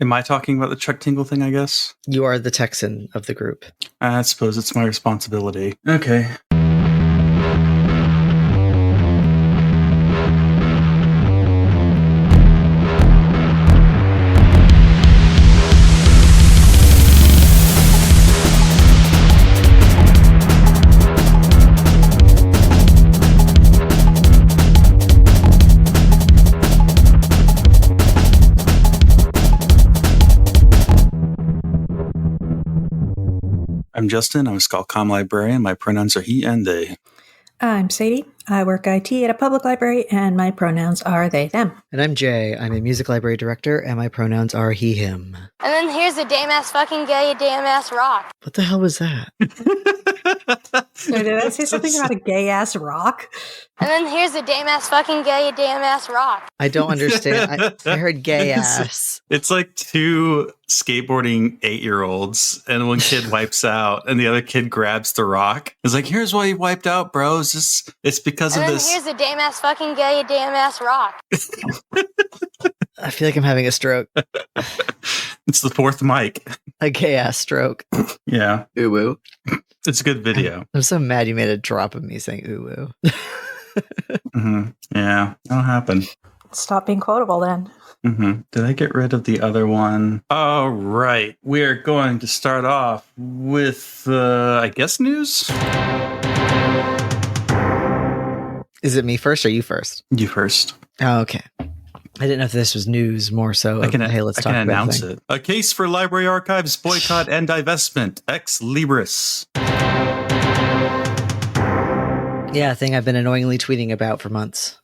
Am I talking about the Chuck Tingle thing, I guess? You are the Texan of the group. I suppose it's my responsibility. Okay. I'm Justin. I'm a Skullcom librarian. My pronouns are he and they. I'm Sadie. I work IT at a public library, and my pronouns are they, them. And I'm Jay. I'm a music library director, and my pronouns are he, him. And then here's a damn ass fucking gay damn ass rock. What the hell was that? So did I say something about a gay-ass rock? And then here's a damn ass fucking gay damn ass rock. I don't understand. I heard gay ass. It's like two skateboarding 8-year-olds, and one kid wipes out, and the other kid grabs the rock. It's like, here's why you wiped out, bro. It's because and of then this. Here's a damn ass fucking gay damn ass rock. I feel like I'm having a stroke. It's the fourth mic. A gay ass stroke. Yeah. Ooh woo. It's a good video. I'm so mad you made a drop of me saying ooh woo. Yeah, that'll happen. Stop being quotable then. Did I get rid of the other one? All right. We are going to start off with, I guess, news? Is it me first or you first? You first. Oh, okay. I didn't know if this was news more so. Hey, let's talk about announce it. A case for library archives boycott and divestment. Ex Libris. Yeah, a thing I've been annoyingly tweeting about for months.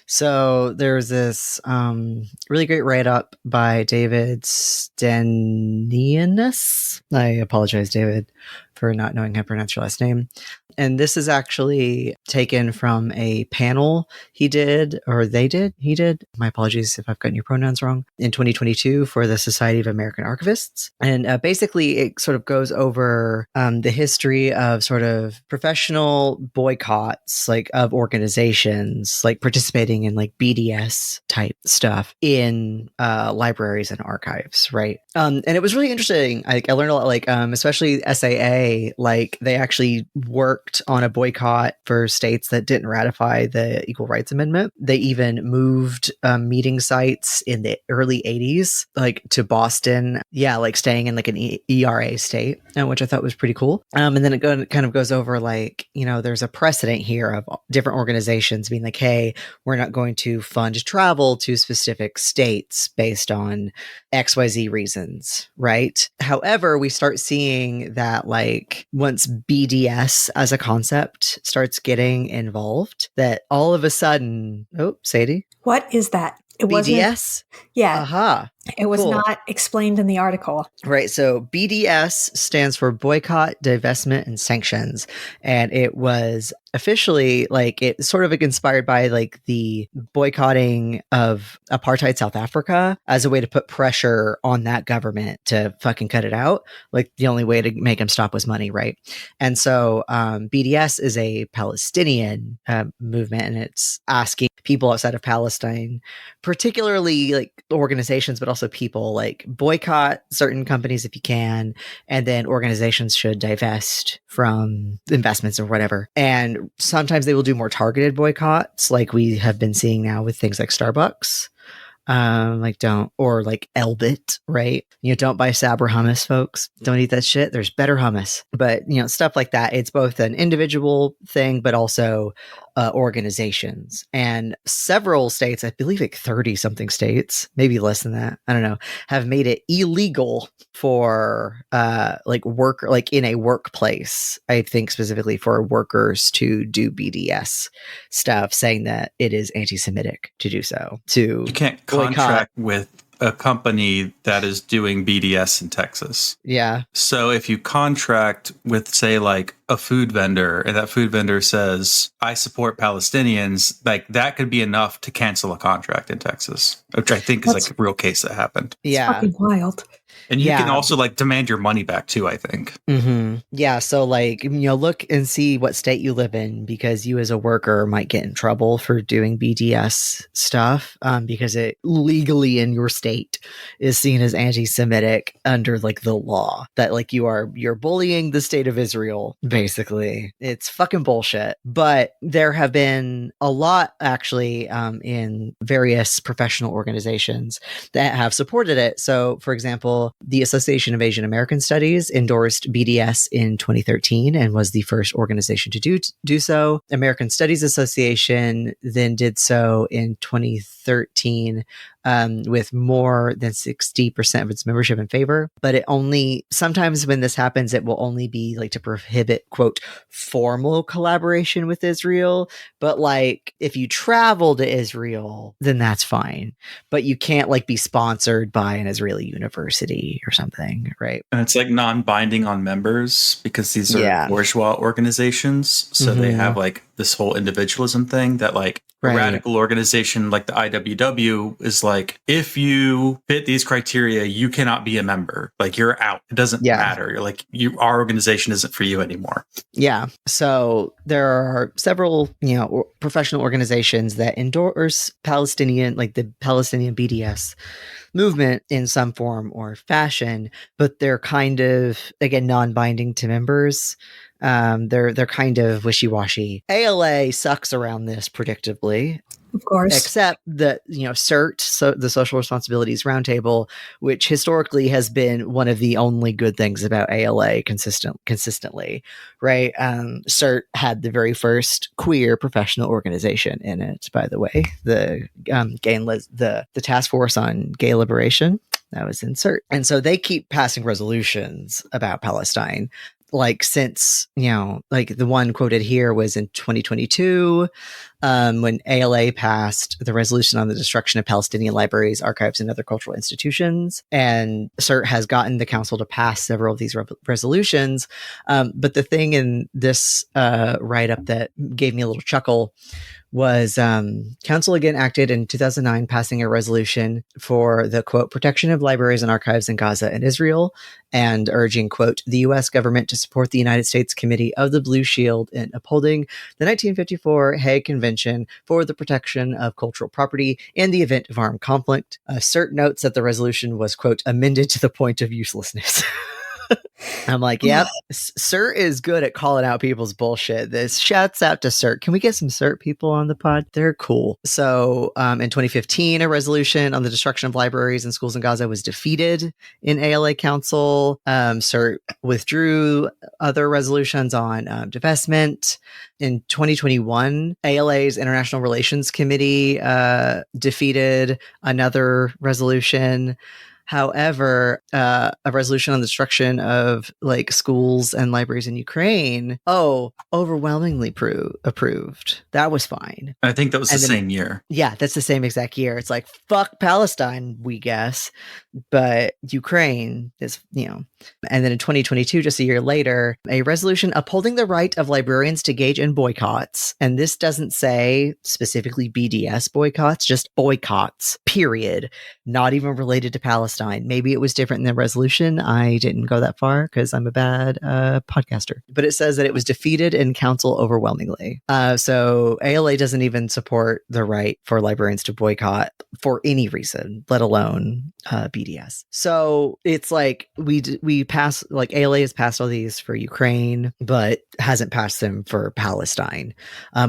So there's this really great write-up by David Stenianus. I apologize, David, for not knowing how to pronounce your last name. And this is actually taken from a panel he did. My apologies if I've gotten your pronouns wrong. In 2022 for the Society of American Archivists. And basically it sort of goes over the history of sort of professional boycotts, like of organizations, like participating in like BDS type stuff in libraries and archives, right? And it was really interesting. I learned a lot, like especially SAA, like they actually worked on a boycott for states that didn't ratify the Equal Rights Amendment. They even moved meeting sites in the early 80s, like to Boston. Yeah, like staying in like an ERA state, which I thought was pretty cool. And then it kind of goes over like, you know, there's a precedent here of different organizations being like, hey, we're not going to fund travel to specific states based on XYZ reasons, right? However, we start seeing that like once BDS as a concept starts getting involved, that all of a sudden, Sadie? What is that? It BDS? Yeah. Aha. It was Cool. not explained in the article. Right. So BDS stands for Boycott, Divestment, and Sanctions. And it was officially like it sort of inspired by like the boycotting of apartheid South Africa as a way to put pressure on that government to fucking cut it out. Like the only way to make them stop was money. Right. And so BDS is a Palestinian movement, and it's asking people outside of Palestine, particularly like organizations, but also people, like boycott certain companies if you can, and then organizations should divest from investments or whatever. And sometimes they will do more targeted boycotts, like we have been seeing now with things like Starbucks. Like don't, or like Elbit, right? You know, don't buy Sabra hummus, folks. Don't eat that shit. There's better hummus. But, you know, stuff like that. It's both an individual thing, but also organizations. And several states, I believe like 30 something states, maybe less than that, I don't know, have made it illegal for like work, like in a workplace, I think specifically for workers to do BDS stuff, saying that it is anti-Semitic to do so. You can't contract with a company that is doing BDS in Texas. Yeah. So if you contract with, say, like a food vendor and that food vendor says, I support Palestinians, like that could be enough to cancel a contract in Texas, which I think is like a real case that happened. It's Yeah. fucking wild. And you can also like demand your money back too, I think. Mm-hmm. Yeah. So like, look and see what state you live in, because you as a worker might get in trouble for doing BDS stuff, because it legally in your state is seen as anti-Semitic under like the law, that like you're bullying the state of Israel, basically. It's fucking bullshit. But there have been a lot actually in various professional organizations that have supported it. So for example, the Association of Asian American Studies endorsed BDS in 2013 and was the first organization to do so. American Studies Association then did so in 2013 with more than 60% of its membership in favor. But it only, sometimes when this happens, it will only be like to prohibit, quote, formal collaboration with Israel. But like if you travel to Israel, then that's fine. But you can't like be sponsored by an Israeli university or something, right? And it's like non-binding on members because these are bourgeois organizations. So they have like this whole individualism thing that like a radical organization like the IWW is like, if you fit these criteria, you cannot be a member. Like you're out. It doesn't matter. You're like, our organization isn't for you anymore. Yeah. So there are several, professional organizations that endorse Palestinian, like the Palestinian BDS movement in some form or fashion, but they're kind of, again, non-binding to members. They're kind of wishy-washy. ALA sucks around this predictably. Of course. Except that, CERT, so the Social Responsibilities Roundtable, which historically has been one of the only good things about ALA consistently, right? CERT had the very first queer professional organization in it, by the way, the the Task Force on Gay Liberation. That was in CERT. And so they keep passing resolutions about Palestine. Like since, like the one quoted here was in 2022, when ALA passed the resolution on the destruction of Palestinian libraries, archives, and other cultural institutions. And CERT has gotten the council to pass several of these resolutions. But the thing in this write-up that gave me a little chuckle was council again acted in 2009, passing a resolution for the, quote, protection of libraries and archives in Gaza and Israel, and urging, quote, the U.S. government to support the United States Committee of the Blue Shield in upholding the 1954 Hague Convention for the protection of cultural property in the event of armed conflict. CERT notes that the resolution was, quote, amended to the point of uselessness. I'm like, yep, CERT is good at calling out people's bullshit. This shouts out to CERT. Can we get some CERT people on the pod? They're cool. So in 2015, a resolution on the destruction of libraries and schools in Gaza was defeated in ALA Council. CERT withdrew other resolutions on divestment. In 2021, ALA's International Relations Committee defeated another resolution. However, a resolution on the destruction of like schools and libraries in Ukraine, overwhelmingly approved. That was fine. I think that was the same year. Yeah, that's the same exact year. It's like, fuck Palestine, we guess. But Ukraine is, And then in 2022, just a year later, a resolution upholding the right of librarians to engage in boycotts. And this doesn't say specifically BDS boycotts, just boycotts, period. Not even related to Palestine. Maybe it was different in the resolution. I didn't go that far because I'm a bad podcaster. But it says that it was defeated in council overwhelmingly. So ALA doesn't even support the right for librarians to boycott for any reason, let alone BDS. So it's like we pass, like ALA has passed all these for Ukraine, but hasn't passed them for Palestine.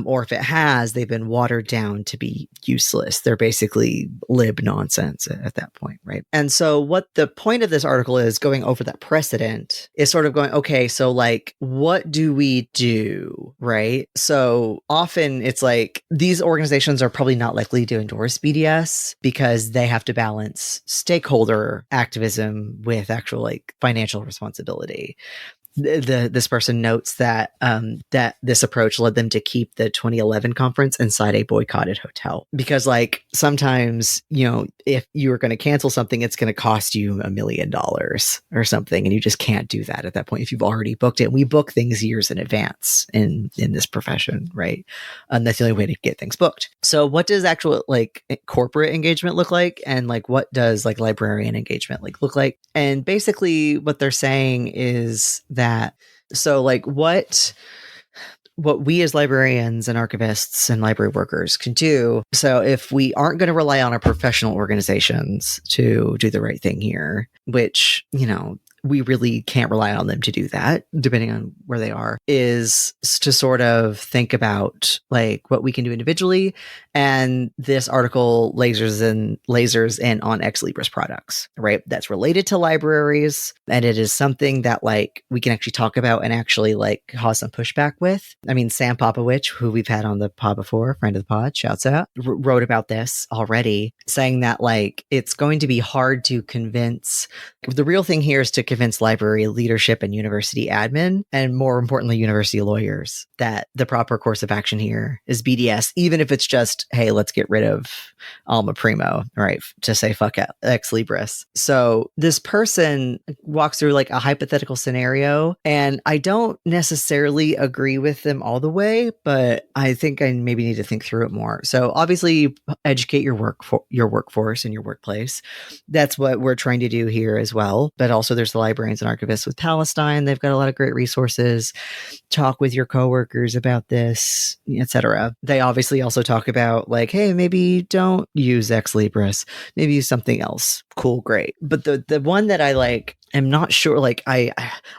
Or if it has, they've been watered down to be useless. They're basically lib nonsense at that point, right? And so what the point of this article is, going over that precedent, is sort of going, okay, so like, what do we do, right? So often it's like these organizations are probably not likely to endorse BDS because they have to balance stakeholder activism with actual like financial responsibility. this person notes that that this approach led them to keep the 2011 conference inside a boycotted hotel, because like sometimes, you know, if you were going to cancel something, it's going to cost you $1 million or something, and you just can't do that at that point if you've already booked it. We book things years in advance in this profession, right? And that's the only way to get things booked. So what does actual like corporate engagement look like, and like what does like librarian engagement like look like? And basically what they're saying is that, so like what we as librarians and archivists and library workers can do. So if we aren't going to rely on our professional organizations to do the right thing here, which, you know, we really can't rely on them to do that, depending on where they are, is to sort of think about like what we can do individually. And this article lasers in on Ex Libris products, right? That's related to libraries. And it is something that like we can actually talk about and actually like cause some pushback with. I mean, Sam Popowich, who we've had on the pod before, friend of the pod, shouts out, wrote about this already, saying that like it's going to be hard to convince. The real thing here is to convince library leadership and university admin, and more importantly, university lawyers, that the proper course of action here is BDS, even if it's just, hey, let's get rid of Alma Primo, right? To say fuck Ex Libris. So this person walks through like a hypothetical scenario, and I don't necessarily agree with them all the way, but I think I maybe need to think through it more. So obviously educate your workforce and your workplace. That's what we're trying to do here as well. But also there's the librarians and archivists with Palestine. They've got a lot of great resources. Talk with your coworkers about this, etc. They obviously also talk about like, hey, maybe don't use Ex Libris, maybe use something else. Cool, great. But the one that I like, I'm not sure, like I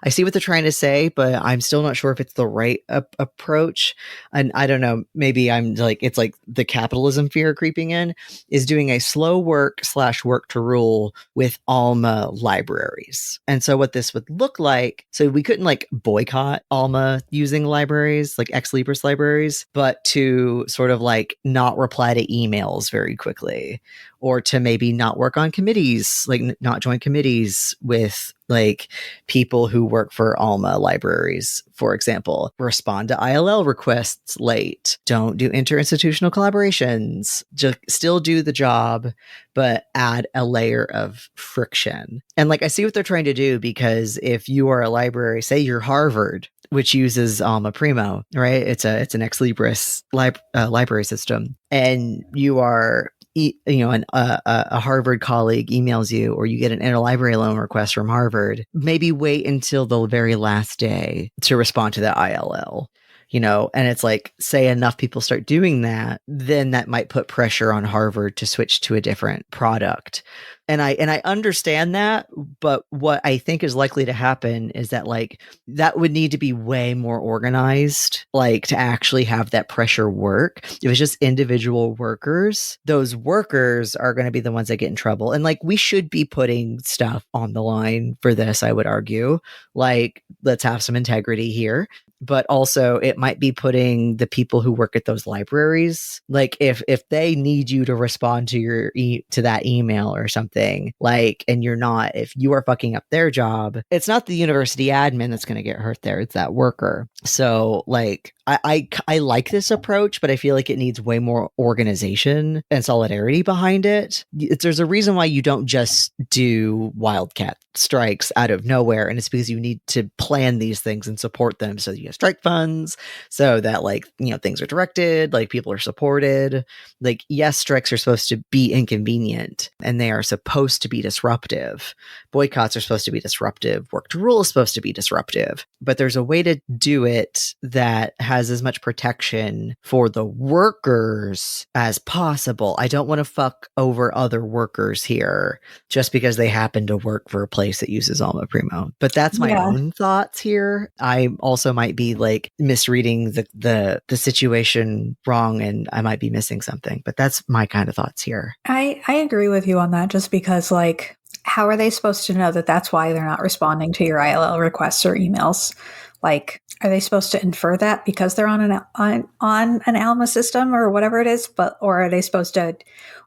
see what they're trying to say, but I'm still not sure if it's the right approach. And I don't know, maybe I'm like, it's like the capitalism fear creeping in, is doing a slow work / work to rule with Alma libraries. And so what this would look like, so we couldn't like boycott Alma using libraries, like Ex Libris libraries, but to sort of like not reply to emails very quickly, or to maybe not work on committees, like not join committees with like people who work for Alma libraries, for example. Respond to ILL requests late. Don't do interinstitutional collaborations. Just still do the job, but add a layer of friction. And like I see what they're trying to do, because if you are a library, say you're Harvard, which uses Alma Primo, right? It's an Ex Libris library system, and you are a Harvard colleague emails you, or you get an interlibrary loan request from Harvard, maybe wait until the very last day to respond to the ILL. You know, and it's like, say enough people start doing that, then that might put pressure on Harvard to switch to a different product. And I understand that, but what I think is likely to happen is that like that would need to be way more organized, like to actually have that pressure work. If it's just individual workers, those workers are going to be the ones that get in trouble. And like we should be putting stuff on the line for this, I would argue. Like, let's have some integrity here. But also it might be putting the people who work at those libraries, like if they need you to respond to to that email or something, like, and you're not, if you are fucking up their job, it's not the university admin that's going to get hurt there, it's that worker. So like I like this approach, but I feel like it needs way more organization and solidarity behind it. There's a reason why you don't just do wildcat strikes out of nowhere, and it's because you need to plan these things and support them. So you have strike funds, so that like, you know, things are directed, like people are supported. Like, yes, strikes are supposed to be inconvenient and they are supposed to be disruptive. Boycotts are supposed to be disruptive. Work to rule is supposed to be disruptive, but there's a way to do it that has as much protection for the workers as possible. I don't want to fuck over other workers here just because they happen to work for a place that uses Alma Primo. But that's my own thoughts here. I also might be like misreading the situation wrong, and I might be missing something, but that's my kind of thoughts here. I agree with you on that, just because like, how are they supposed to know that that's why they're not responding to your ILL requests or emails? Like, are they supposed to infer that because they're on an Alma system or whatever it is? Or are they supposed to,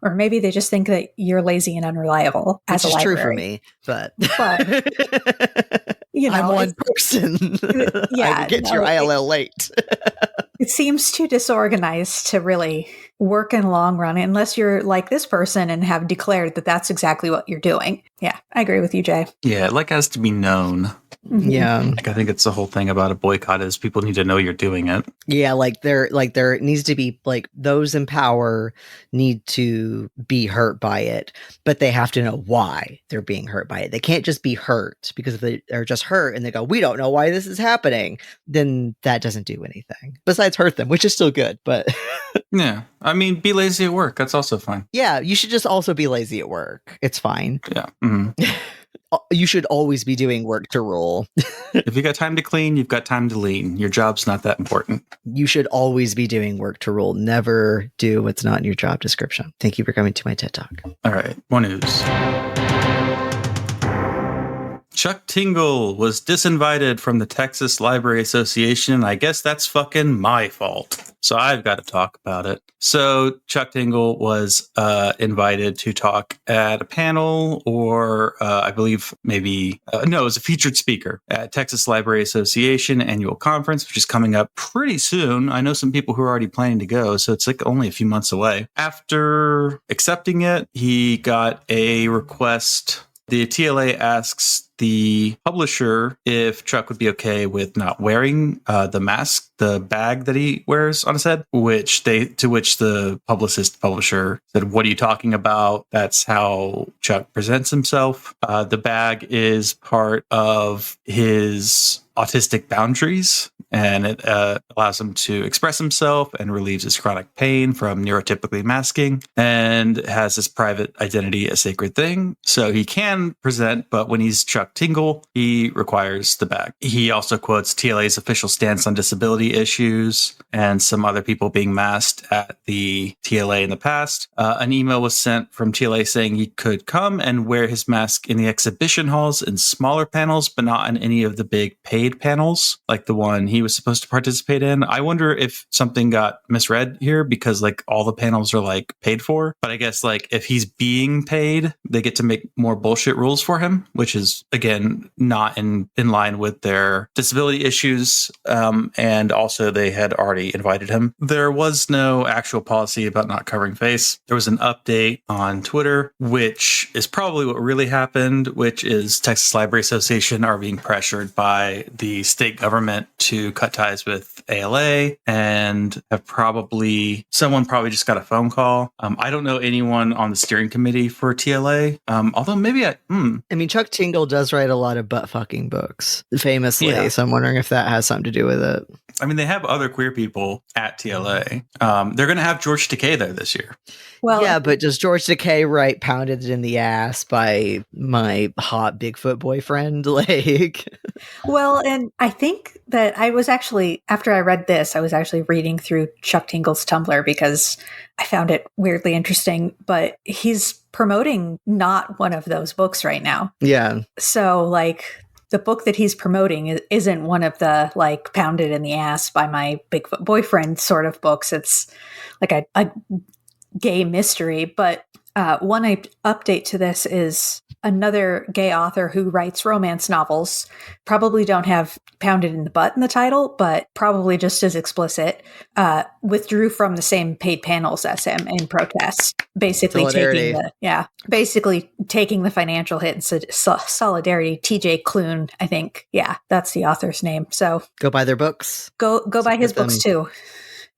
or maybe they just think that you're lazy and unreliable as a library. Which is true for me, but I'm one person. Yeah, I get your ILL late. It seems too disorganized to really work in the long run unless you're like this person and have declared that that's exactly what you're doing. Yeah, I agree with you, Jay. Yeah, it has to be known. Yeah. I think it's the whole thing about a boycott is people need to know you're doing it. Yeah, there needs to be those in power need to be hurt by it, but they have to know why they're being hurt by it. They can't just be hurt, because if they are just hurt and they go, we don't know why this is happening, then that doesn't do anything besides hurt them, which is still good. But yeah, I mean, be lazy at work. That's also fine. Yeah, you should just also be lazy at work. It's fine. Yeah. Mm-hmm. You should always be doing work to rule. If you got time to clean, you've got time to lean. Your job's not that important. You should always be doing work to rule. Never do what's not in your job description. Thank you for coming to my TED Talk. All right, more news. Chuck Tingle was disinvited from the Texas Library Association. I guess that's fucking my fault. So I've got to talk about it. So Chuck Tingle was invited to talk at a panel, or I believe maybe, it was a featured speaker at Texas Library Association annual conference, which is coming up pretty soon. I know some people who are already planning to go, so it's only a few months away. After accepting it, he got a request. The TLA asks the publisher if Chuck would be okay with not wearing the mask, the bag that he wears on his head, to which the publisher said, "What are you talking about? That's how Chuck presents himself. The bag is part of his autistic boundaries, and it allows him to express himself and relieves his chronic pain from neurotypically masking, and has his private identity a sacred thing. So he can present, but when he's Chuck Tingle, he requires the bag." He also quotes TLA's official stance on disability issues and some other people being masked at the TLA in the past. An email was sent from TLA saying he could come and wear his mask in the exhibition halls in smaller panels, but not in any of the big paid panels, like the one he was supposed to participate in. I wonder if something got misread here, because all the panels are paid for, but I guess if he's being paid, they get to make more bullshit rules for him, which is again not in line with their disability issues. And also they had already invited him. There was no actual policy about not covering face. There was an update on Twitter, which is probably what really happened, which is Texas Library Association are being pressured by the state government to cut ties with ALA, and someone probably just got a phone call. I don't know anyone on the steering committee for TLA, although maybe I mean, Chuck Tingle does write a lot of butt-fucking books, famously, yeah. So I'm wondering if that has something to do with it. I mean, they have other queer people at TLA. They're going to have George Takei there this year. Well, yeah, but does George Takei write "Pounded in the Ass" by my hot Bigfoot boyfriend? Well, and I think that I was actually, after I read this, I was actually reading through Chuck Tingle's Tumblr because I found it weirdly interesting, but he's promoting not one of those books right now. Yeah. So the book that he's promoting isn't one of the "Pounded in the Ass" by my Bigfoot boyfriend sort of books. It's a gay mystery. But one update to this is another gay author who writes romance novels, probably don't have "Pounded in the Butt" in the title, but probably just as explicit, withdrew from the same paid panels as him in protest, basically taking the financial hit in solidarity. TJ Klune, I think. Yeah, that's the author's name. So go buy their books. Go buy his books too.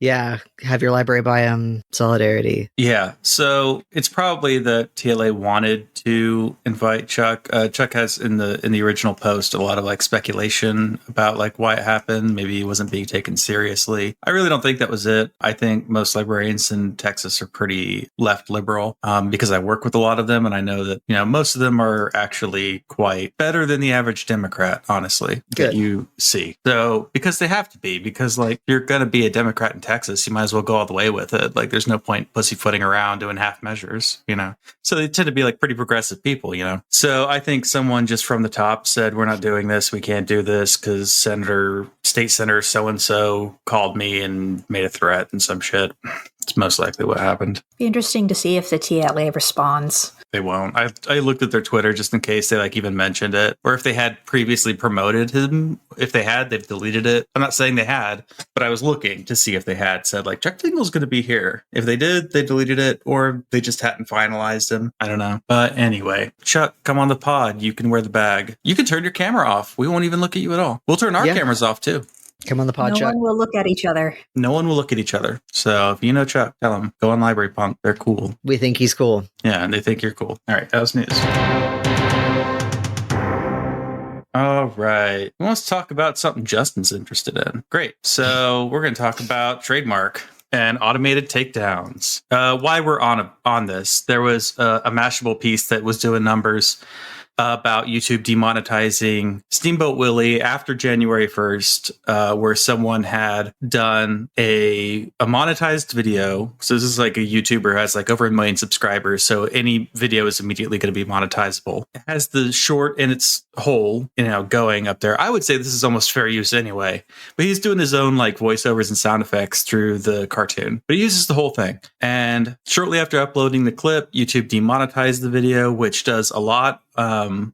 Yeah, have your library buy Solidarity. Yeah, so it's probably that TLA wanted to invite Chuck. Chuck has in the original post a lot of speculation about why it happened. Maybe he wasn't being taken seriously. I really don't think that was it. I think most librarians in Texas are pretty left liberal because I work with a lot of them, and I know that most of them are actually quite better than the average Democrat, honestly. Good. That you see. So because they have to be, because you're going to be a Democrat in Texas, you might as well go all the way with it. There's no point pussyfooting around doing half measures, So they tend to be pretty progressive people, So I think someone just from the top said, "We're not doing this. We can't do this because State Senator so-and-so called me and made a threat and some shit." It's most likely what happened. Be interesting to see if the TLA responds. They won't. I looked at their Twitter just in case they like even mentioned it, or if they had previously promoted him. If they had, they've deleted it. I'm not saying they had, but I was looking to see if they had said like Chuck Tingle's going to be here. If they did, they deleted it, or they just hadn't finalized him. I don't know. But anyway, Chuck, come on the pod. You can wear the bag. You can turn your camera off. We won't even look at you at all. We'll turn our cameras off too. Come on the pod, Chuck. No one will look at each other. No one will look at each other. So if you know Chuck, tell him, go on Library Punk. They're cool. We think he's cool. Yeah, and they think you're cool. All right, that was news. All right. Who wants to talk about something Justin's interested in? Great. So we're going to talk about Trademark and automated takedowns. Why we're on this, there was a Mashable piece that was doing numbers about YouTube demonetizing Steamboat Willie after January 1st, where someone had done a monetized video. So this is like a YouTuber who has like over 1 million subscribers. So any video is immediately going to be monetizable. It has the short in its whole, going up there. I would say this is almost fair use anyway, but he's doing his own like voiceovers and sound effects through the cartoon, but he uses the whole thing. And shortly after uploading the clip, YouTube demonetized the video, which does a lot.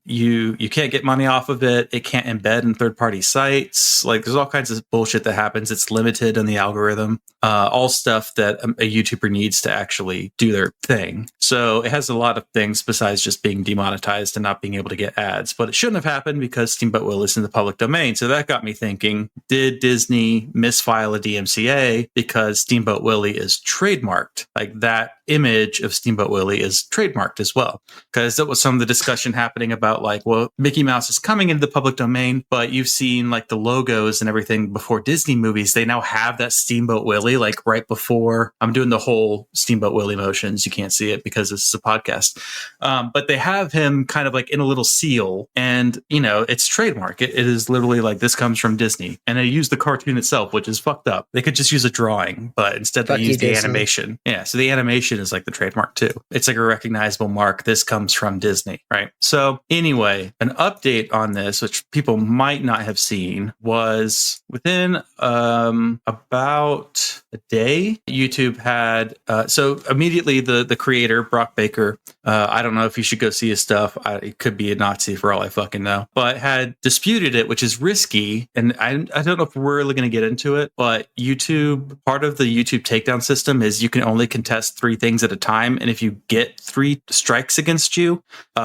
You can't get money off of it. It can't embed in third-party sites. Like there's all kinds of bullshit that happens. It's limited in the algorithm. All stuff that a YouTuber needs to actually do their thing. So it has a lot of things besides just being demonetized and not being able to get ads. But it shouldn't have happened because Steamboat Willie is in the public domain. So that got me thinking, did Disney misfile a DMCA because Steamboat Willie is trademarked? Like that image of Steamboat Willie is trademarked as well. Because that was some of the discussion happening about like, well, Mickey Mouse is coming into the public domain, but you've seen like the logos and everything before Disney movies. They now have that Steamboat Willie like right before. I'm doing the whole Steamboat Willie motions. You can't see it because this is a podcast. But they have him kind of like in a little seal and, it's trademark. It is literally like this comes from Disney. And they use the cartoon itself, which is fucked up. They could just use a drawing, but instead they use the animation. Yeah. So the animation is like the trademark too. It's like a recognizable mark. This comes from Disney, right? So anyway, an update on this, which people might not have seen, was within about a day, YouTube had, so immediately the creator, Brock Baker, I don't know if you should go see his stuff. It could be a Nazi for all I fucking know, but had disputed it, which is risky. And I don't know if we're really going to get into it, but YouTube, part of the YouTube takedown system is you can only contest 3 things at a time. And if you get 3 strikes against you,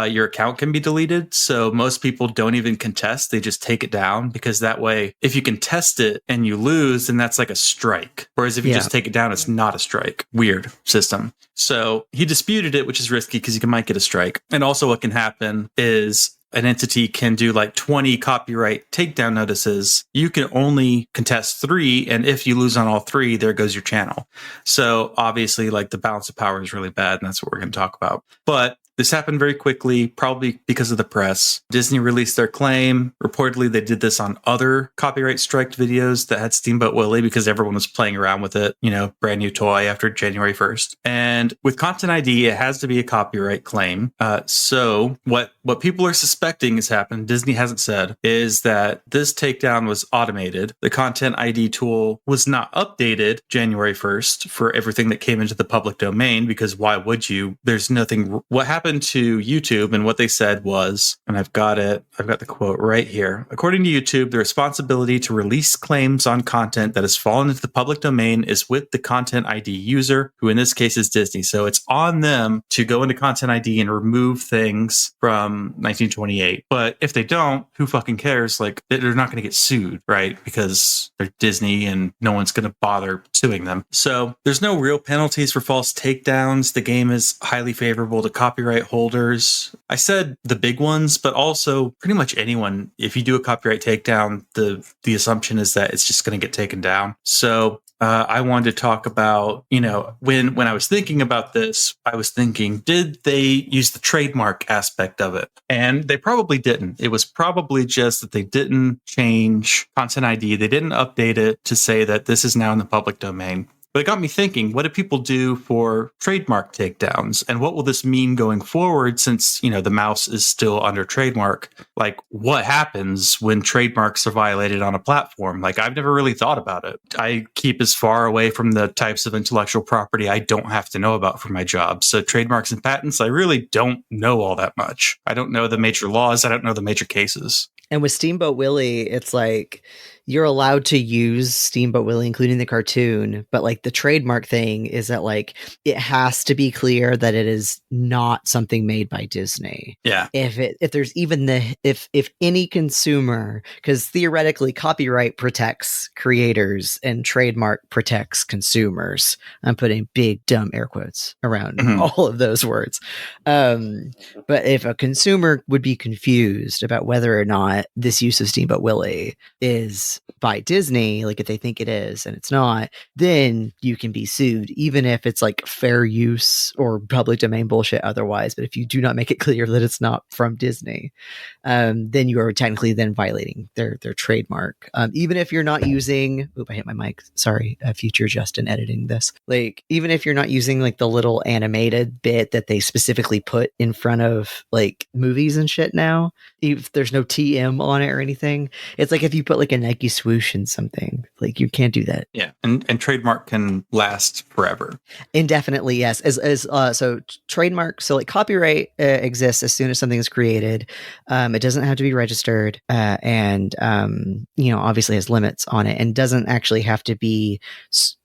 your account can be deleted. So most people don't even contest. They just take it down because that way, if you contest it and you lose, then that's like a strike. Whereas if you just take it down, it's not a strike. Weird system. So he disputed it, which is risky because you might get a strike. And also what can happen is an entity can do like 20 copyright takedown notices. You can only contest 3. And if you lose on all 3, there goes your channel. So obviously like the balance of power is really bad. And that's what we're going to talk about. But this happened very quickly, probably because of the press. Disney released their claim. Reportedly, they did this on other copyright striked videos that had Steamboat Willie because everyone was playing around with it, brand new toy after January 1st. And with Content ID, it has to be a copyright claim. So what people are suspecting has happened, Disney hasn't said, is that this takedown was automated. The Content ID tool was not updated January 1st for everything that came into the public domain because why would you? There's nothing. What happened to YouTube and what they said was, and I've got the quote right here. According to YouTube, the responsibility to release claims on content that has fallen into the public domain is with the Content ID user, who in this case is Disney. So it's on them to go into Content ID and remove things from 1928. But if they don't, who fucking cares? Like they're not going to get sued, right? Because they're Disney and no one's going to bother suing them. So there's no real penalties for false takedowns. The game is highly favorable to copyright holders. I said the big ones, but also pretty much anyone. If you do a copyright takedown, the assumption is that it's just going to get taken down. So I wanted to talk about, when I was thinking about this, I was thinking, did they use the trademark aspect of it? And they probably didn't. It was probably just that they didn't change Content ID. They didn't update it to say that this is now in the public domain. But it got me thinking, what do people do for trademark takedowns? And what will this mean going forward since, the mouse is still under trademark? Like, what happens when trademarks are violated on a platform? Like, I've never really thought about it. I keep as far away from the types of intellectual property I don't have to know about for my job. So trademarks and patents, I really don't know all that much. I don't know the major laws. I don't know the major cases. And with Steamboat Willie, it's like you're allowed to use Steamboat Willie, including the cartoon, but like the trademark thing is that like it has to be clear that it is not something made by Disney. Yeah. If there's even if any consumer, because theoretically copyright protects creators and trademark protects consumers. I'm putting big dumb air quotes around all of those words. But if a consumer would be confused about whether or not this use of Steamboat Willie is by Disney, like if they think it is and it's not, then you can be sued, even if it's like fair use or public domain bullshit otherwise. But if you do not make it clear that it's not from Disney, then you are technically then violating their trademark. Even if you're not using, I hit my mic. Sorry, future Justin editing this. Like, even if you're not using like the little animated bit that they specifically put in front of like movies and shit now, if there's no TM on it or anything, it's like if you put like a Nike swoosh in something, like you can't do that. Yeah, and trademark can last forever, indefinitely. Yes, so trademark. So like copyright exists as soon as something is created. It doesn't have to be registered, and obviously has limits on it, and doesn't actually have to be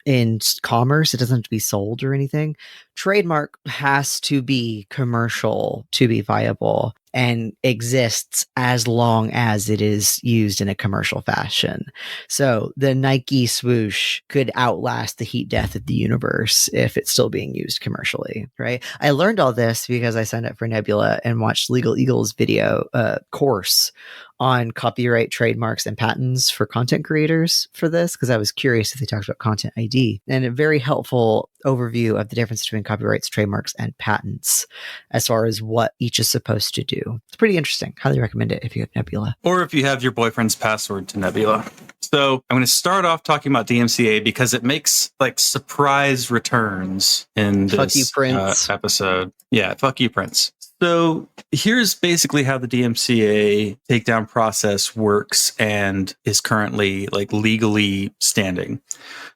in commerce. It doesn't have to be sold or anything. Trademark has to be commercial to be viable and exists as long as it is used in a commercial fashion. So the Nike swoosh could outlast the heat death of the universe if it's still being used commercially, right? I learned all this because I signed up for Nebula and watched Legal Eagle's video course on copyright, trademarks, and patents for content creators for this, because I was curious if they talked about content ID, and a very helpful overview of the difference between copyrights, trademarks, and patents as far as what each is supposed to do. It's pretty interesting. Highly recommend it if you have Nebula. Or if you have your boyfriend's password to Nebula. So I'm going to start off talking about DMCA because it makes like surprise returns in this episode. Yeah, fuck you, Prince. So here's basically how the DMCA takedown process works and is currently like legally standing.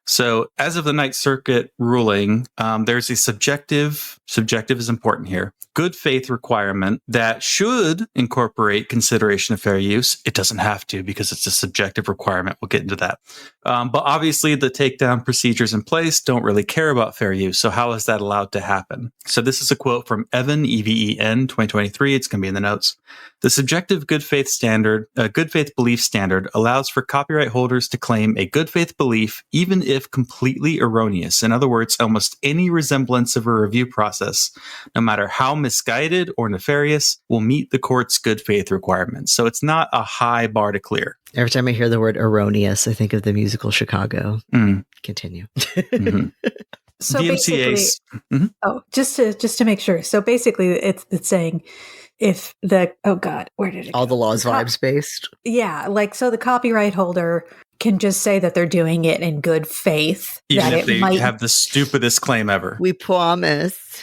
So as of the Ninth Circuit ruling, there's a subjective is important here, good faith requirement that should incorporate consideration of fair use. It doesn't have to because it's a subjective requirement. We'll get into that. But obviously the takedown procedures in place don't really care about fair use. So how is that allowed to happen? So this is a quote from Evan, EVEN 2023. It's going to be in the notes. The subjective good faith belief standard allows for copyright holders to claim a good faith belief, even if completely erroneous. In other words, almost any resemblance of a review process, no matter how misguided or nefarious, will meet the court's good faith requirements. So it's not a high bar to clear. Every time I hear the word erroneous, I think of the musical Chicago. Continue. So basically, just to make sure. So basically, it's saying if the where did it all go? The laws vibes based? Yeah, like so the copyright holder can just say that they're doing it in good faith, even if they have the stupidest claim ever. We promise.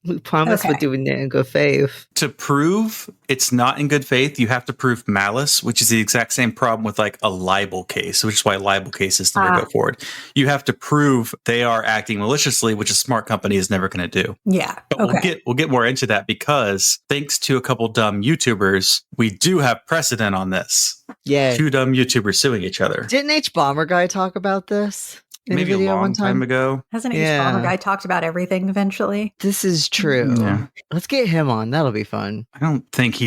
We're doing it in good faith. To prove it's not in good faith, you have to prove malice, which is the exact same problem with like a libel case, which is why libel cases never go forward. You have to prove they are acting maliciously, which a smart company is never going to do. Yeah. But we'll get more into that because thanks to a couple dumb YouTubers, we do have precedent on this. Yeah. 2 dumb YouTubers suing each other. Didn't H Bomber Guy talk about this? Maybe a long time ago. Hasn't H Bomber Guy talked about everything eventually? This is true. Yeah. Let's get him on. That'll be fun. I don't think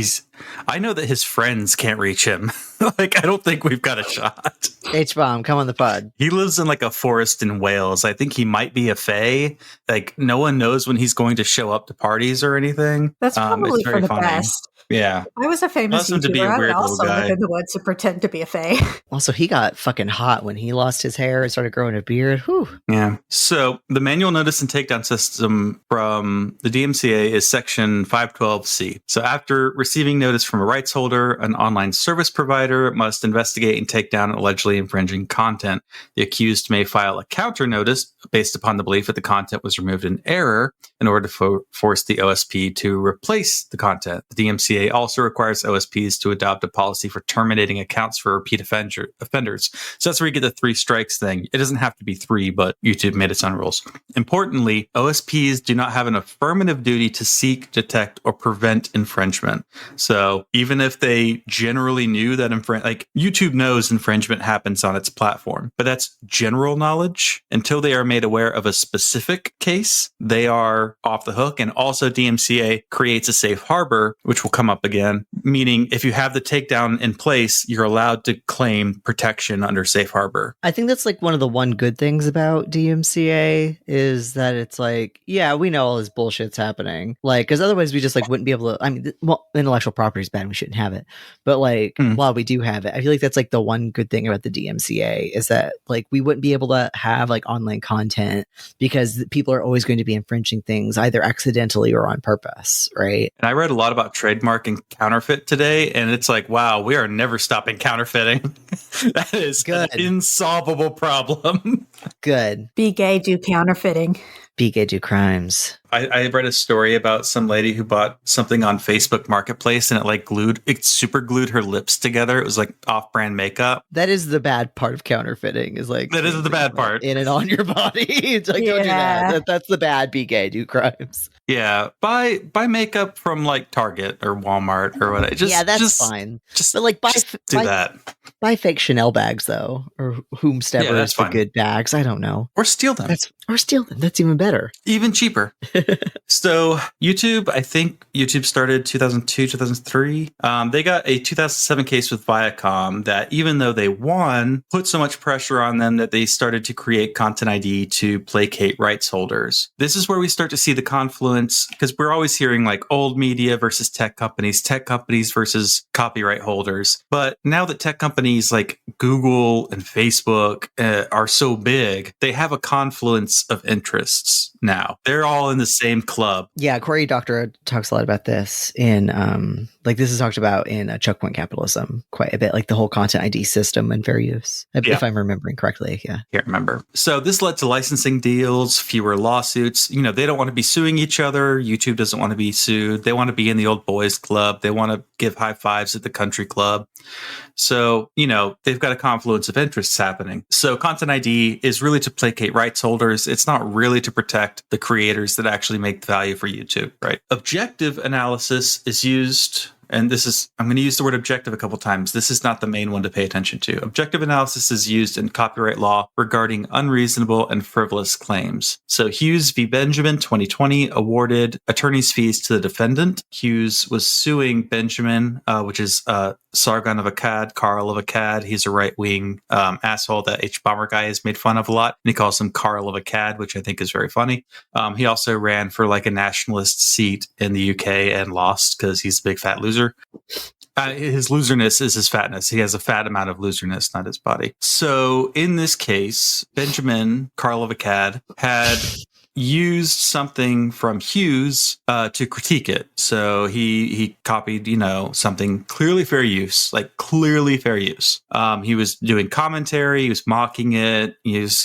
I know that his friends can't reach him. Like, I don't think we've got a shot. H-Bomb, come on the pod. He lives in like a forest in Wales. I think he might be a fae. Like, no one knows when he's going to show up to parties or anything. That's probably for the funny. best. Yeah. If I was a famous Allows him to be a YouTuber, I would weird little also guy. live in the woods to pretend to be a fae. Also, he got fucking hot when he lost his hair and started growing a beard. Whew. Yeah. So the manual notice and takedown system from the DMCA is section 512C. So after receiving notice from a rights holder, an online service provider must investigate and take down allegedly infringing content. The accused may file a counter notice based upon the belief that the content was removed in error in order to force the OSP to replace the content. The DMCA also requires OSPs to adopt a policy for terminating accounts for repeat offenders. So that's where you get the 3 strikes thing. It doesn't have to be 3, but YouTube made its own rules. Importantly, OSPs do not have an affirmative duty to seek, detect, or prevent infringement. So even if they generally knew that like YouTube knows infringement happens on its platform, but that's general knowledge. Until they are made aware of a specific case, they are off the hook. And also DMCA creates a safe harbor, which will come up again, meaning if you have the takedown in place, you're allowed to claim protection under safe harbor. I think that's like one of the one good things about DMCA is that it's like, yeah, we know all this bullshit's happening. Like, because otherwise we just like wouldn't be able to, I mean, well, intellectual property is bad. We shouldn't have it. But like, while we do have it, I feel like that's like the one good thing about the DMCA is that like we wouldn't be able to have like online content because people are always going to be infringing things either accidentally or on purpose, right? And I read a lot about trademark and counterfeit today, and it's like, wow, we are never stopping counterfeiting. That is good. An insolvable problem. Good. Be gay, do counterfeiting. Be gay, do crimes. I read a story about some lady who bought something on Facebook Marketplace and it super glued her lips together. It was like off-brand makeup. That is the bad part of counterfeiting is like that is the bad part. In and on your body. It's like, don't do that. That's the bad be gay, do crimes. Yeah. Buy makeup from like Target or Walmart or whatever. That's fine. But like buy that. Buy fake Chanel bags though, or whomstever is for good bags. I don't know. Or steal them. That's even better. Even cheaper. So YouTube, I think YouTube started 2002, 2003. They got a 2007 case with Viacom that even though they won, put so much pressure on them that they started to create Content ID to placate rights holders. This is where we start to see the confluence, because we're always hearing like old media versus tech companies versus copyright holders. But now that tech companies like Google and Facebook are so big, they have a confluence of interests now. They're all in the same club. Yeah, Cory Doctorow talks a lot about this in like this is talked about in Choke Point Capitalism quite a bit, like the whole Content ID system and fair use, if I'm remembering correctly. Yeah. Can't remember. So this led to licensing deals, fewer lawsuits. You know, they don't want to be suing each other. YouTube doesn't want to be sued. They want to be in the old boys club. They want to give high fives at the country club. So, you know, they've got a confluence of interests happening. So Content ID is really to placate rights holders. It's not really to protect the creators that actually make the value for YouTube, right? Objective analysis is used, and I'm going to use the word objective a couple times. This is not the main one to pay attention to. Objective analysis is used in copyright law regarding unreasonable and frivolous claims. So Hughes v. Benjamin 2020 awarded attorney's fees to the defendant. Hughes was suing Benjamin, which is Sargon of Akkad, Karl of Akkad. He's a right-wing asshole that H-Bomber guy has made fun of a lot. And he calls him Karl of Akkad, which I think is very funny. He also ran for like a nationalist seat in the UK and lost because he's a big fat loser. His loserness is his fatness. He has a fat amount of loserness, not his body. So in this case, Benjamin, Karl of Akkad, had used something from Hughes to critique it. So he copied, something clearly fair use, clearly fair use. He was doing commentary. He was mocking it. He was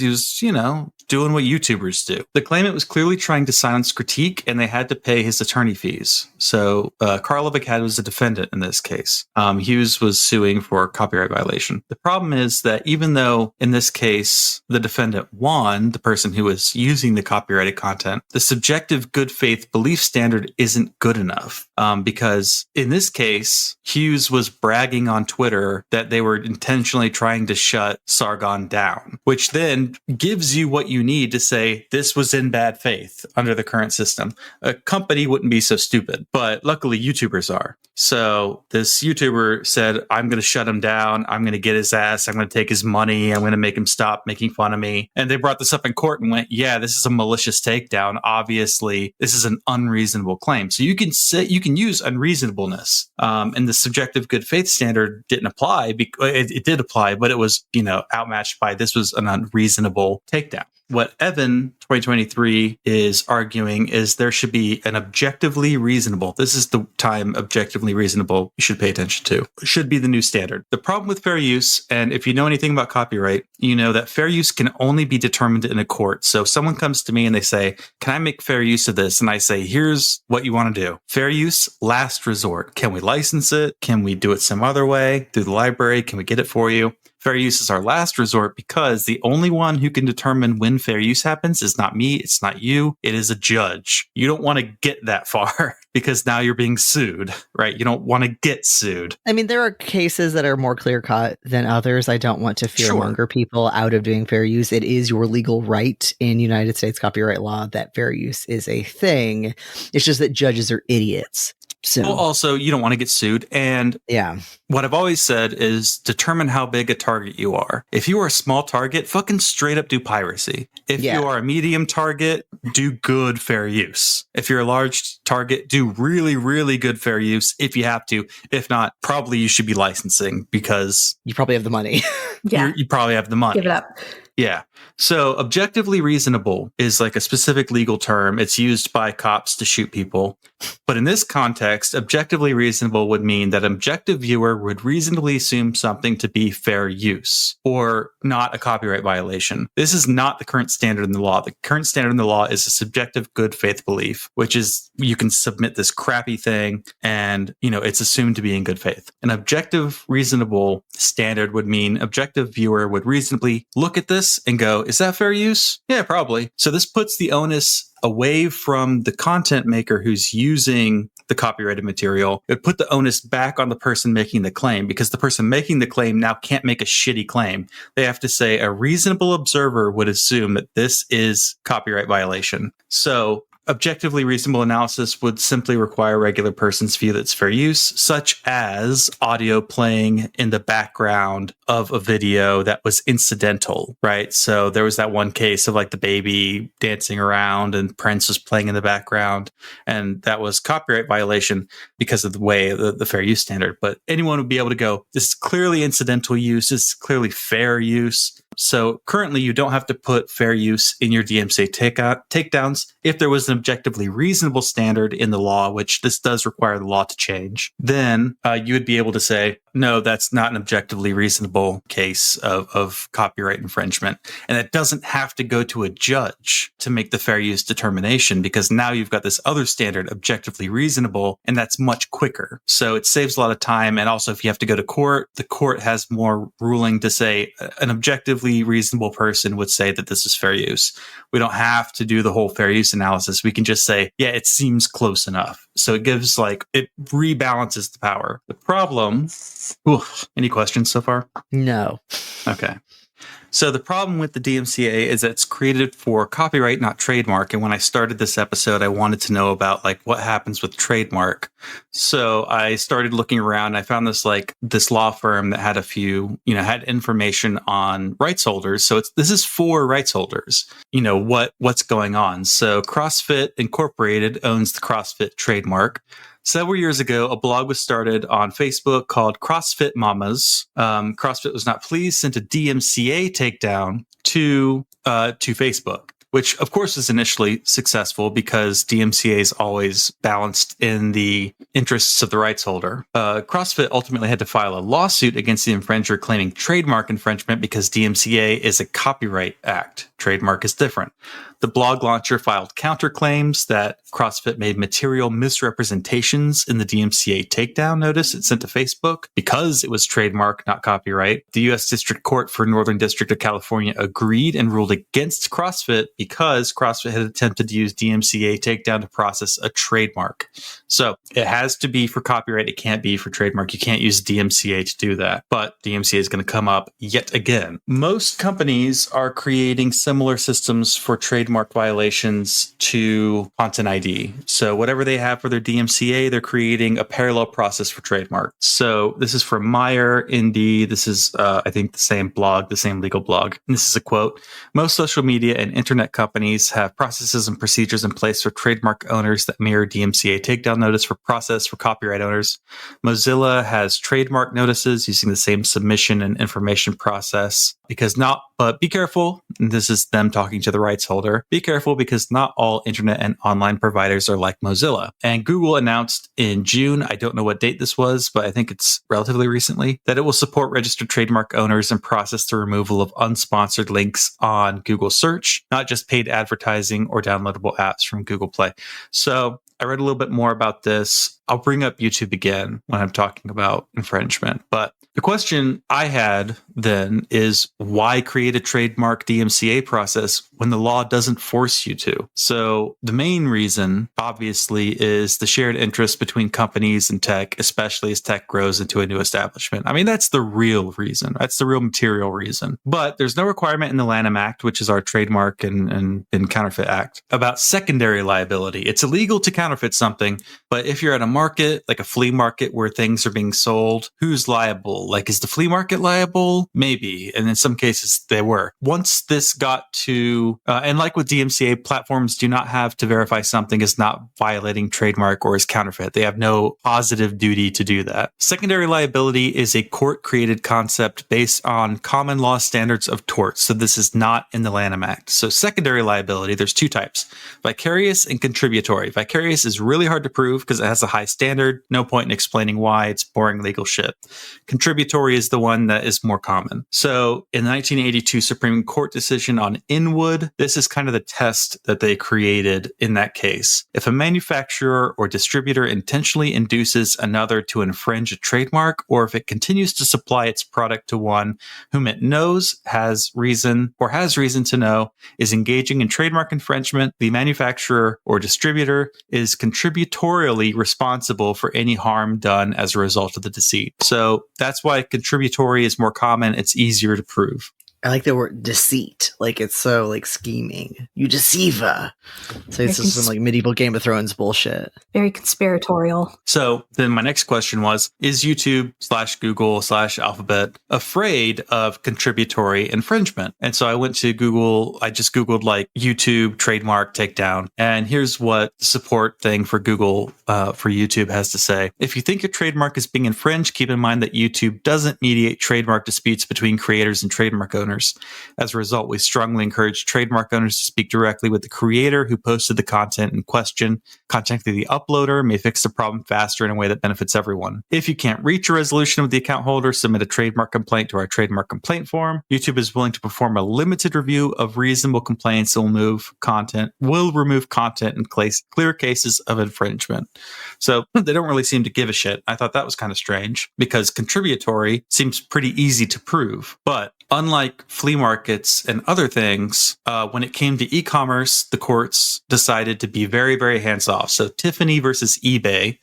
doing what YouTubers do. The claimant was clearly trying to silence critique, and they had to pay his attorney fees. So Karl of Akkad was the defendant in this case. Hughes was suing for copyright violation. The problem is that even though in this case the defendant won, the person who was using the copyrighted content, the subjective good faith belief standard isn't good enough. Because in this case, Hughes was bragging on Twitter that they were intentionally trying to shut Sargon down, which then gives you what you you need to say this was in bad faith under the current system. A company wouldn't be so stupid, but luckily YouTubers are. So this YouTuber said, I'm going to shut him down. I'm going to get his ass. I'm going to take his money. I'm going to make him stop making fun of me. And they brought this up in court and went, yeah, this is a malicious takedown. Obviously, this is an unreasonable claim. So you can use unreasonableness. And the subjective good faith standard didn't apply. It did apply, but it was, outmatched by this was an unreasonable takedown. What Evan 2023 is arguing is there should be an objectively reasonable. This is the time objectively reasonable you should pay attention to. Should be the new standard. The problem with fair use, and if you know anything about copyright, you know that fair use can only be determined in a court. So if someone comes to me and they say, can I make fair use of this? And I say, here's what you want to do. Fair use, last resort. Can we license it? Can we do it some other way through the library? Can we get it for you? Fair use is our last resort because the only one who can determine when fair use happens is not me. It's not you. It is a judge. You don't want to get that far because now you're being sued, right? You don't want to get sued. I mean, there are cases that are more clear cut than others. I don't want to fearmonger people out of doing fair use. It is your legal right in United States copyright law that fair use is a thing. It's just that judges are idiots. So also, you don't want to get sued. And what I've always said is determine how big a target you are. If you are a small target, fucking straight up do piracy. If you are a medium target, do good fair use. If you're a large target, do really, really good fair use if you have to. If not, probably you should be licensing because you probably have the money. You probably have the money. Give it up. Yeah. So objectively reasonable is like a specific legal term. It's used by cops to shoot people. But in this context, objectively reasonable would mean that an objective viewer would reasonably assume something to be fair use or not a copyright violation. This is not the current standard in the law. The current standard in the law is a subjective good faith belief, which is you can submit this crappy thing and, it's assumed to be in good faith. An objective reasonable standard would mean objective viewer would reasonably look at this and go, is that fair use? Yeah, probably. So this puts the onus away from the content maker who's using the copyrighted material. It put the onus back on the person making the claim because the person making the claim now can't make a shitty claim. They have to say a reasonable observer would assume that this is copyright violation. So objectively reasonable analysis would simply require a regular person's view that's fair use, such as audio playing in the background of a video that was incidental, right? So there was that one case of like the baby dancing around and Prince was playing in the background, and that was copyright violation because of the way the fair use standard. But anyone would be able to go, this is clearly incidental use, this is clearly fair use. So currently you don't have to put fair use in your DMCA takedowns. If there was an objectively reasonable standard in the law, which this does require the law to change, then you would be able to say, no, that's not an objectively reasonable case of copyright infringement. And it doesn't have to go to a judge to make the fair use determination because now you've got this other standard, objectively reasonable, and that's much quicker. So it saves a lot of time. And also if you have to go to court, the court has more ruling to say an objectively reasonable person would say that this is fair use. We don't have to do the whole fair use analysis. We can just say, yeah, it seems close enough. So it gives it rebalances the power. The problem, any questions so far? No. Okay. So the problem with the DMCA is that it's created for copyright, not trademark. And when I started this episode, I wanted to know about what happens with trademark. So I started looking around. And I found this law firm that had a few, had information on rights holders. So this is for rights holders. What's going on. So CrossFit Incorporated owns the CrossFit trademark. Several years ago, a blog was started on Facebook called CrossFit Mamas. CrossFit was not pleased, sent a DMCA takedown to Facebook, which of course was initially successful because DMCA is always balanced in the interests of the rights holder. CrossFit ultimately had to file a lawsuit against the infringer claiming trademark infringement because DMCA is a copyright act. Trademark is different. The blog launcher filed counterclaims that CrossFit made material misrepresentations in the DMCA takedown notice it sent to Facebook because it was trademark, not copyright. The U.S. District Court for Northern District of California agreed and ruled against CrossFit because CrossFit had attempted to use DMCA takedown to process a trademark. So it has to be for copyright. It can't be for trademark. You can't use DMCA to do that. But DMCA is going to come up yet again. Most companies are creating similar systems for trademark violations to Content ID. So whatever they have for their DMCA, they're creating a parallel process for trademark. So this is from Meyer, Indy. This is, I think, the same blog, the same legal blog. And this is a quote. Most social media and internet companies have processes and procedures in place for trademark owners that mirror DMCA takedown notice for process for copyright owners. Mozilla has trademark notices using the same submission and information process but be careful. This is them talking to the rights holder. Be careful because not all internet and online providers are like Mozilla. And Google announced in June, I don't know what date this was, but I think it's relatively recently, that it will support registered trademark owners and process the removal of unsponsored links on Google search, not just paid advertising or downloadable apps from Google Play. So I read a little bit more about this. I'll bring up YouTube again when I'm talking about infringement. But the question I had then is why create a trademark DMCA process when the law doesn't force you to? So the main reason, obviously, is the shared interest between companies and tech, especially as tech grows into a new establishment. I mean, that's the real reason. That's the real material reason. But there's no requirement in the Lanham Act, which is our trademark and counterfeit act, about secondary liability. It's illegal to counterfeit something, but if you're at a market, like a flea market where things are being sold, who's liable? Like, is the flea market liable? Maybe. And in some cases, they were. Once this got to, and like with DMCA, platforms do not have to verify something is not violating trademark or is counterfeit. They have no positive duty to do that. Secondary liability is a court-created concept based on common law standards of torts. So this is not in the Lanham Act. So secondary liability, there's two types, vicarious and contributory. Vicarious is really hard to prove because it has a high standard. No point in explaining why. It's boring legal shit. Contributory is the one that is more common. So in the 1982 Supreme Court decision on Inwood, this is kind of the test that they created in that case. If a manufacturer or distributor intentionally induces another to infringe a trademark, or if it continues to supply its product to one whom it knows has reason to know is engaging in trademark infringement, the manufacturer or distributor is contributorially responsible for any harm done as a result of the deceit. So that's why contributory is more common. It's easier to prove. I like the word deceit. Like, it's so like scheming. You deceiver. So it's just some like medieval Game of Thrones bullshit. Very conspiratorial. So then my next question was, is YouTube /Google /Alphabet afraid of contributory infringement? And so I went to Google. I just Googled like YouTube trademark takedown. And here's what the support thing for Google for YouTube has to say. If you think your trademark is being infringed, keep in mind that YouTube doesn't mediate trademark disputes between creators and trademark owners. As a result, we strongly encourage trademark owners to speak directly with the creator who posted the content in question. Contacting the uploader may fix the problem faster in a way that benefits everyone. If you can't reach a resolution with the account holder, submit a trademark complaint to our trademark complaint form. YouTube is willing to perform a limited review of reasonable complaints and will remove content in clear cases of infringement. So they don't really seem to give a shit. I thought that was kind of strange because contributory seems pretty easy to prove, but unlike flea markets and other things, when it came to e-commerce, the courts decided to be very, very hands-off. So Tiffany versus eBay,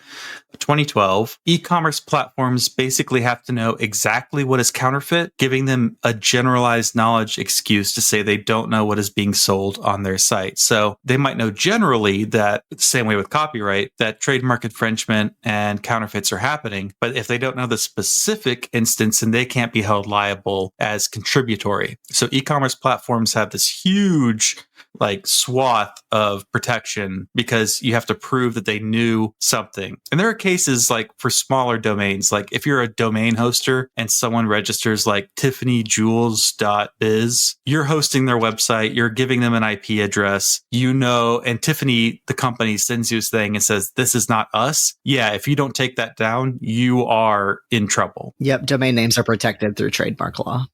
2012, e-commerce platforms basically have to know exactly what is counterfeit, giving them a generalized knowledge excuse to say they don't know what is being sold on their site. So they might know generally that, the same way with copyright, that trademark infringement and counterfeits are happening. But if they don't know the specific instance, then they can't be held liable as contributory. So e-commerce platforms have this huge swath of protection because you have to prove that they knew something. And there are cases like for smaller domains, like if you're a domain hoster and someone registers like tiffanyjewels.biz, you're hosting their website, you're giving them an IP address, and Tiffany, the company, sends you this thing and says, this is not us. Yeah, if you don't take that down, you are in trouble. Yep, domain names are protected through trademark law.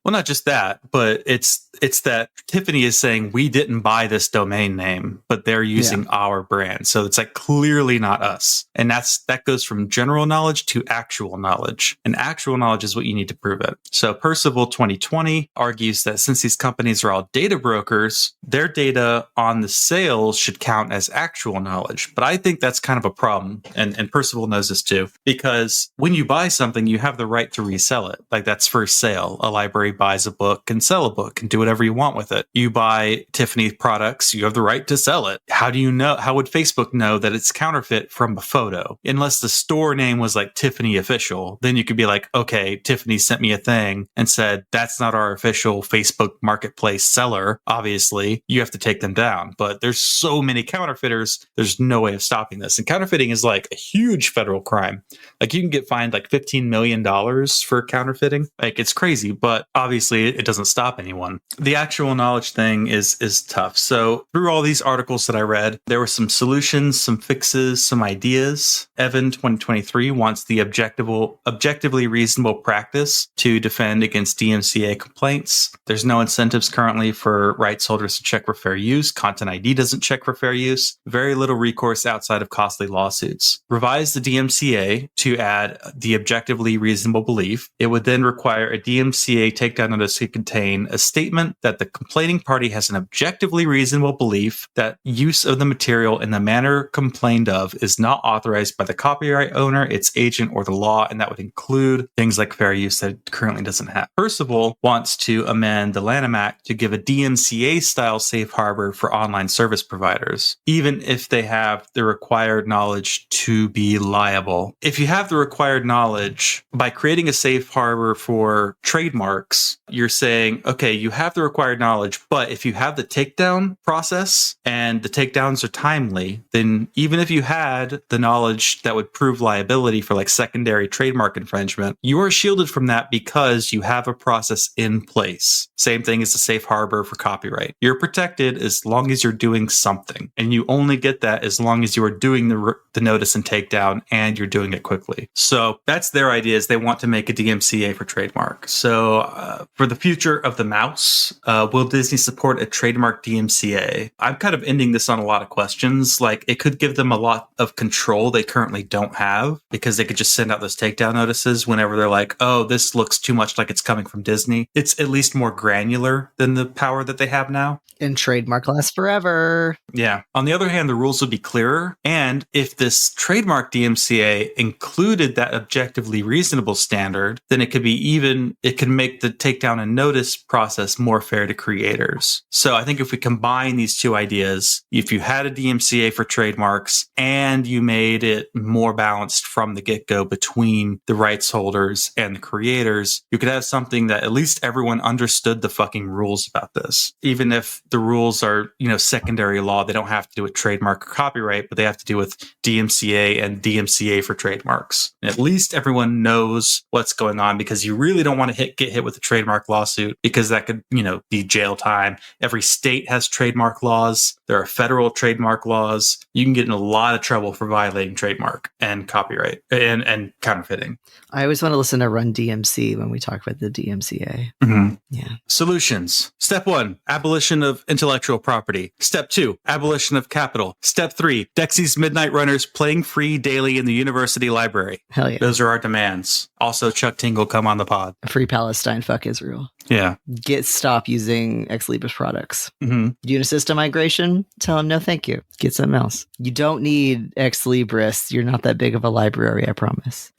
Well, not just that, but it's that Tiffany is saying we didn't buy this domain name, but they're using our brand. So it's like clearly not us. And that goes from general knowledge to actual knowledge. And actual knowledge is what you need to prove it. So Percival 2020 argues that since these companies are all data brokers, their data on the sales should count as actual knowledge. But I think that's kind of a problem. And Percival knows this too, because when you buy something, you have the right to resell it. Like that's for sale. A library buys a book and sell a book and do whatever you want with it. You buy Tiffany products, you have the right to sell it. How do you know? How would Facebook know that it's counterfeit from a photo? Unless the store name was like Tiffany Official, then you could be like, okay, Tiffany sent me a thing and said, that's not our official Facebook marketplace seller. Obviously, you have to take them down. But there's so many counterfeiters, there's no way of stopping this. And counterfeiting is like a huge federal crime. Like you can get fined like $15 million for counterfeiting. Like it's crazy, but obviously it doesn't stop anyone. The actual knowledge thing is tough. So through all these articles that I read, there were some solutions, some fixes, some ideas. Evan 2023 wants the objectively reasonable practice to defend against DMCA complaints. There's no incentives currently for rights holders to check for fair use. Content ID doesn't check for fair use. Very little recourse outside of costly lawsuits. Revise the DMCA to add the objectively reasonable belief. It would then require a DMCA takedown notice to contain a statement that the complaining party has an objectively reasonable belief that use of the material in the manner complained of is not authorized by the copyright owner, its agent, or the law, and that would include things like fair use that it currently doesn't have. Percival wants to amend the Lanham Act to give a DMCA-style safe harbor for online service providers, even if they have the required knowledge to be liable. If you have the required knowledge, by creating a safe harbor for trademarks, you're saying, okay, you have the required knowledge, but if you have the takedown process and the takedowns are timely, then even if you had the knowledge that would prove liability for like secondary trademark infringement, you are shielded from that because you have a process in place. Same thing as the safe harbor for copyright. You're protected as long as you're doing something, and you only get that as long as you are doing the notice and takedown and you're doing it quickly. So that's their ideas. They want to make a DMCA for trademark. So for the future of the mouse, will Disney support a trademark DMCA? I'm kind of ending this on a lot of questions. Like it could give them a lot of control they currently don't have, because they could just send out those takedown notices whenever they're like, oh, this looks too much like it's coming from Disney. It's at least more granular than the power that they have now. And trademark lasts forever. Yeah. On the other hand, the rules would be clearer. And if this trademark DMCA included that objectively reasonable standard, then it could make the takedown and notice process more fair to creators. So I think if we combine these two ideas, if you had a DMCA for trademarks and you made it more balanced from the get-go between the rights holders and the creators, you could have something that at least everyone understood the fucking rules about this. Even if the rules are, secondary law, they don't have to do with trademark or copyright, but they have to do with DMCA and DMCA for trademarks. And at least everyone knows what's going on, because you really don't want to get hit with a trademark lawsuit, because that could, be jail time. Every state has trademark laws. There are federal trademark laws. You can get in a lot of trouble for violating trademark and copyright and counterfeiting. I always want to listen to Run DMC when we talk about the DMCA. Mm-hmm. Yeah. Solutions. Step 1, abolition of intellectual property. Step 2, abolition of capital. Step 3, Dexy's Midnight Runners playing free daily in the university library. Hell yeah. Those are our demands. Also, Chuck Tingle, come on the pod. Free Palestine, fuck Israel. Yeah. Stop using Ex Libris products. Mm-hmm. Unisystem migration, tell them no thank you. Get something else. You don't need Ex Libris. You're not that big of a library, I promise.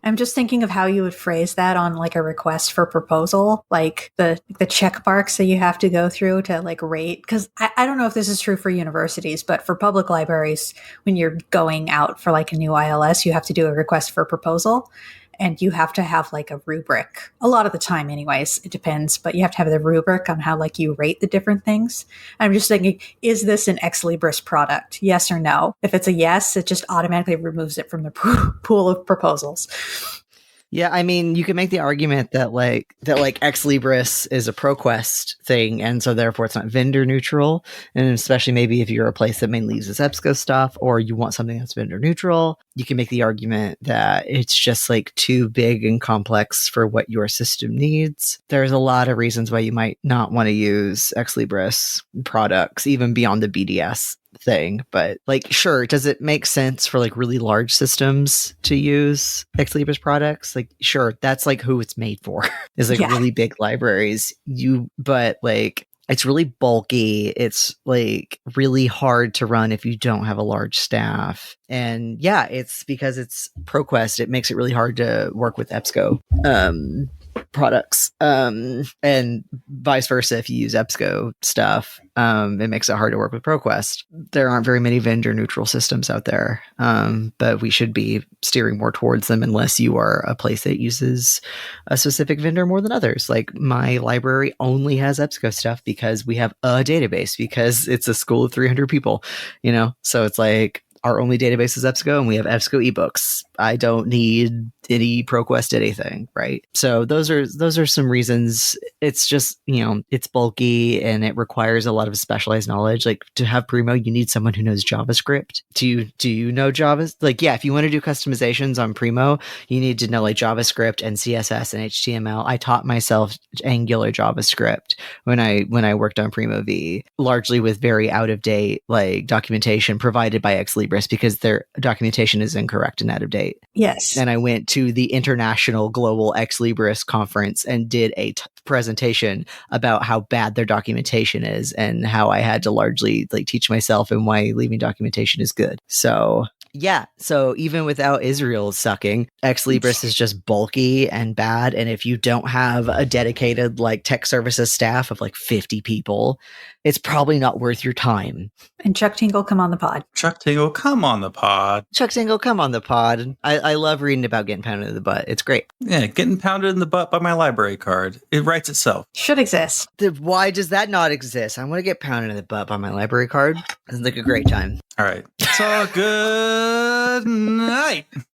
I'm just thinking of how you would phrase that on like a request for proposal, like the check marks that you have to go through to like rate. Because I don't know if this is true for universities, but for public libraries, when you're going out for like a new ILS, you have to do a request for proposal. And you have to have like a rubric. A lot of the time anyways, it depends, but you have to have the rubric on how like you rate the different things. I'm just thinking, is this an Ex Libris product? Yes or no? If it's a yes, it just automatically removes it from the pool of proposals. Yeah, I mean, you can make the argument that Ex Libris is a ProQuest thing, and so therefore it's not vendor neutral. And especially maybe if you're a place that mainly uses EBSCO stuff, or you want something that's vendor neutral, you can make the argument that it's just like too big and complex for what your system needs. There's a lot of reasons why you might not want to use Ex Libris products, even beyond the BDS thing. But like, sure, does it make sense for like really large systems to use Ex Libris products? Like, sure, that's like who it's made for, is like really big libraries. But like, it's really bulky. It's like really hard to run if you don't have a large staff. And yeah, it's because it's ProQuest. It makes it really hard to work with EBSCO products, and vice versa. If you use EBSCO stuff, it makes it hard to work with ProQuest. There aren't very many vendor neutral systems out there, but we should be steering more towards them unless you are a place that uses a specific vendor more than others. Like my library only has EBSCO stuff because we have a database, because it's a school of 300 people, so it's like our only database is EBSCO, and we have EBSCO ebooks. I don't need any ProQuest anything, right? So those are some reasons. It's just, it's bulky and it requires a lot of specialized knowledge. Like to have Primo, you need someone who knows JavaScript. Do you know Java? Like, yeah, if you want to do customizations on Primo, you need to know like JavaScript and CSS and HTML. I taught myself Angular JavaScript when I worked on Primo V, largely with very out of date like documentation provided by Ex Libris, because their documentation is incorrect and out of date. Yes. And I went to the International Global Ex Libris Conference and did a presentation about how bad their documentation is and how I had to largely like teach myself and why leaving documentation is good. So yeah, so even without Israel sucking, Ex Libris is just bulky and bad. And if you don't have a dedicated like tech services staff of like 50 people, it's probably not worth your time. And Chuck Tingle, come on the pod. Chuck Tingle, come on the pod. Chuck Tingle, come on the pod. I love reading about getting pounded in the butt. It's great. Yeah, getting pounded in the butt by my library card. It writes itself. Should exist. Why does that not exist? I want to get pounded in the butt by my library card. It's like a great time. All right. It's all good night.